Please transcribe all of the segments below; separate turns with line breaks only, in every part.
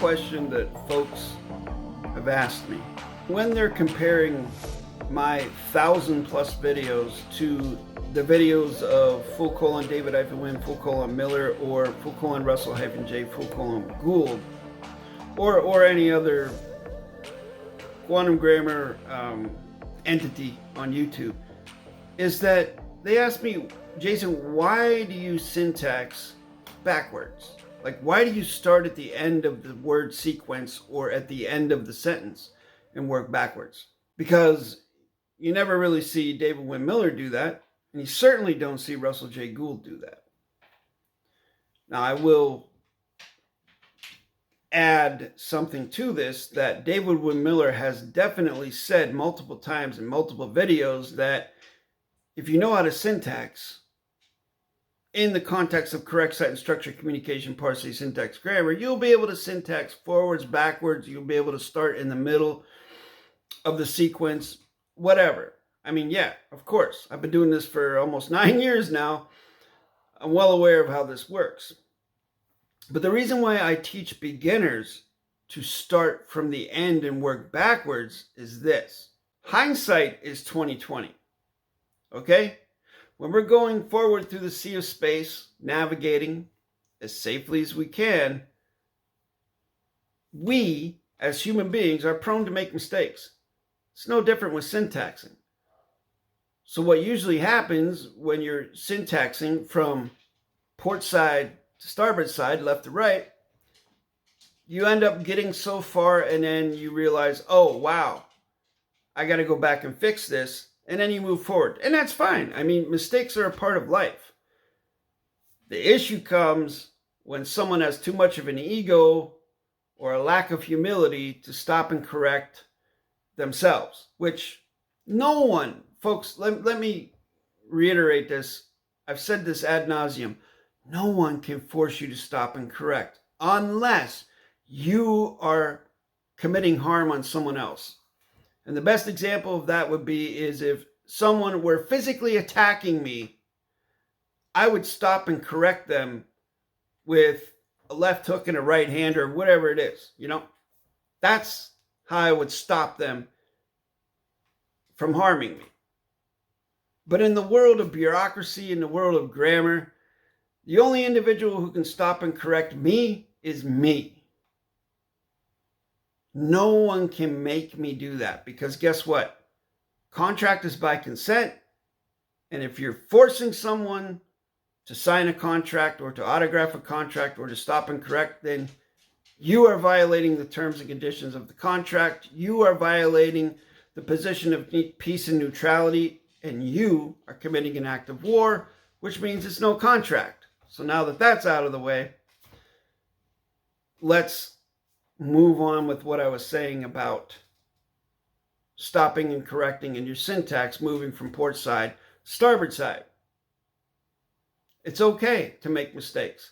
question that folks have asked me. When they're comparing my 1,000+ videos to the videos of David-WYNN, Miller, or Russell-J, Gould, or any other quantum grammar entity on YouTube, is that they ask me, Jason, why do you syntax backwards? Like, why do you start at the end of the word sequence or at the end of the sentence and work backwards? Because you never really see David-WYNN Miller do that, and you certainly don't see Russell J. Gould do that. Now, I will add something to this that David-WYNN Miller has definitely said multiple times in multiple videos, that if you know how to syntax in the context of correct sentence structure, communication, PARSE, syntax, grammar, you'll be able to syntax forwards, backwards. You'll be able to start in the middle of the sequence, whatever. I mean, yeah, of course. I've been doing this for almost 9 years now. I'm well aware of how this works. But the reason why I teach beginners to start from the end and work backwards is this. Hindsight is 20/20. Okay? When we're going forward through the sea of space, navigating as safely as we can, we, as human beings, are prone to make mistakes. It's no different with syntaxing. So what usually happens when you're syntaxing from port side to starboard side, left to right, you end up getting so far and then you realize, oh, wow, I got to go back and fix this. And then you move forward. And that's fine. I mean, mistakes are a part of life. The issue comes when someone has too much of an ego or a lack of humility to stop and correct themselves, which no one, folks, let me reiterate this. I've said this ad nauseum. No one can force you to stop and correct unless you are committing harm on someone else. And the best example of that would be is if someone were physically attacking me, I would stop and correct them with a left hook and a right hand or whatever it is, you know. That's how I would stop them from harming me. But in the world of bureaucracy, in the world of grammar, the only individual who can stop and correct me is me. No one can make me do that, because guess what? Contract is by consent. And if you're forcing someone to sign a contract or to autograph a contract or to stop and correct, then you are violating the terms and conditions of the contract. You are violating the position of peace and neutrality, and you are committing an act of war, which means it's no contract. So now that that's out of the way, let's move on with what I was saying about stopping and correcting in your syntax, moving from port side to starboard side. It's okay to make mistakes.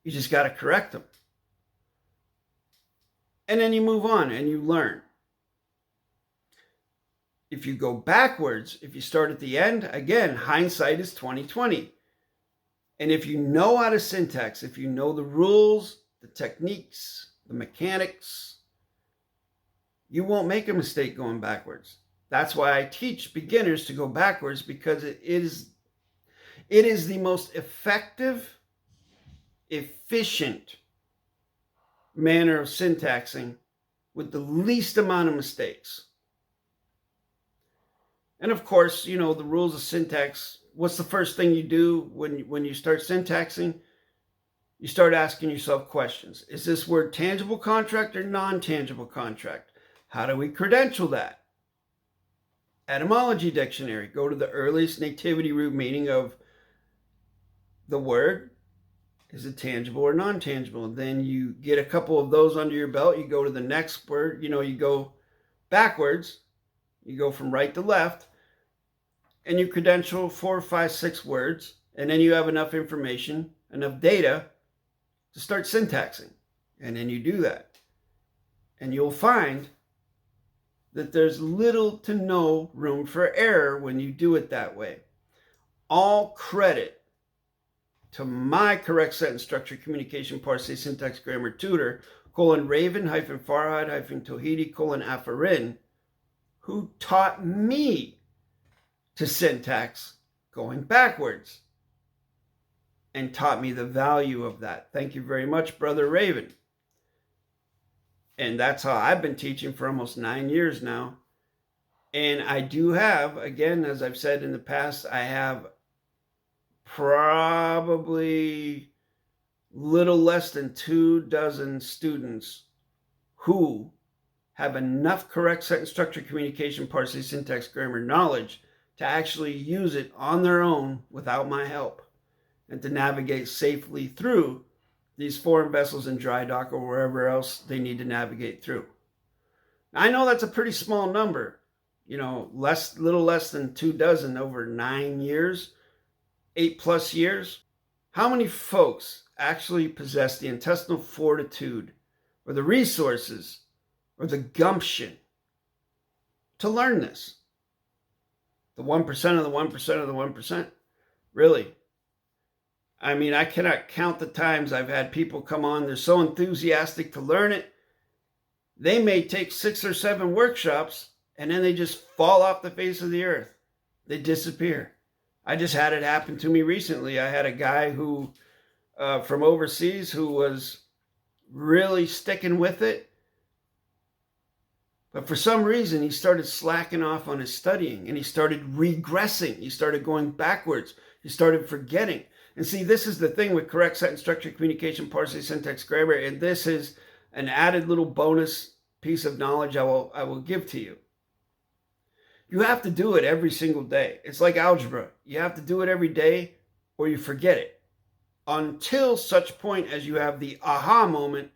You just got to correct them. And then you move on and you learn. If you go backwards, if you start at the end, again, hindsight is 20/20. And if you know how to syntax, if you know the rules, the techniques, the mechanics, you won't make a mistake going backwards. That's why I teach beginners to go backwards, because it is the most effective, efficient manner of syntaxing with the least amount of mistakes. And of course, you know, the rules of syntax. What's the first thing you do when you start syntaxing? You start asking yourself questions. Is this word tangible contract or non-tangible contract? How do we credential that? Etymology dictionary. Go to the earliest nativity root meaning of the word. Is it tangible or non-tangible? Then you get a couple of those under your belt. You go to the next word. You know, you go backwards. You go from right to left. And you credential 4, 5, 6 words. And then you have enough information, enough data to start syntaxing. And then you do that. And you'll find that there's little to no room for error when you do it that way. All credit to my correct sentence structure, communication, PARSE, syntax, grammar tutor, Raven-Farhad-Tohidi-Afarin, who taught me to syntax going backwards and taught me the value of that. Thank you very much, Brother Raven. And that's how I've been teaching for almost 9 years now. And I do have, again, as I've said in the past, I have probably little less than 24 students who have enough correct sentence structure, communication, parsing, syntax, grammar knowledge to actually use it on their own without my help and to navigate safely through these foreign vessels in dry dock or wherever else they need to navigate through. I know that's a pretty small number, you know, little less than 24 over 9 years, 8+ years. How many folks actually possess the intestinal fortitude or the resources or the gumption to learn this? The 1% of the 1% of the 1%? Really? I mean, I cannot count the times I've had people come on, they're so enthusiastic to learn it. They may take 6 or 7 workshops and then they just fall off the face of the earth. They disappear. I just had it happen to me recently. I had a guy who, from overseas, who was really sticking with it. But for some reason, he started slacking off on his studying and he started regressing. He started going backwards. He started forgetting. And see, this is the thing with correct sentence structure, communication, parsing, syntax, grammar. And this is an added little bonus piece of knowledge I will give to you. You have to do it every single day. It's like algebra. You have to do it every day or you forget it. Until such point as you have the aha moment,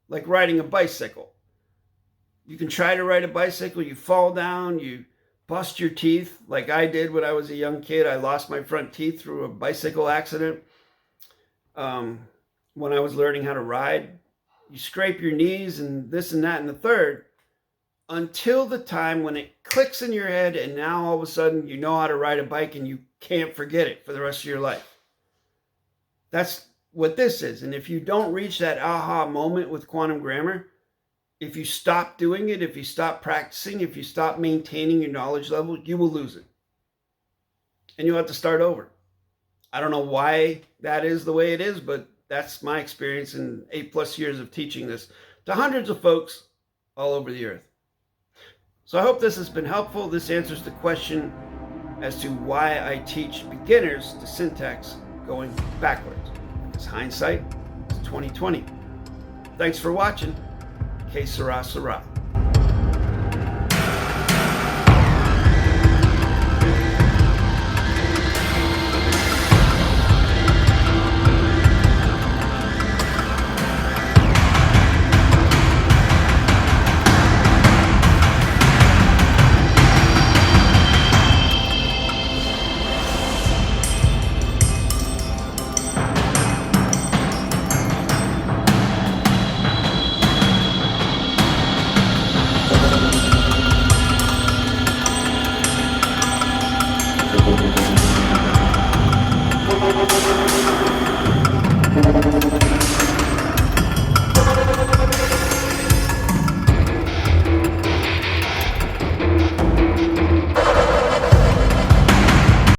like riding a bicycle. You can try to ride a bicycle, you fall down, you bust your teeth, like I did when I was a young kid. I lost my front teeth through a bicycle accident when I was learning how to ride. You scrape your knees and this and that and the third until the time when it clicks in your head and now all of a sudden you know how to ride a bike and you can't forget it for the rest of your life. That's what this is. And if you don't reach that aha moment with quantum grammar, if you stop doing it, if you stop practicing, if you stop maintaining your knowledge level, you will lose it. And you'll have to start over. I don't know why that is the way it is, but that's my experience in 8+ years of teaching this to hundreds of folks all over the earth. So I hope this has been helpful. This answers the question as to why I teach beginners to syntax going backwards. Because hindsight is 20/20. Thanks for watching. Que sera, sera.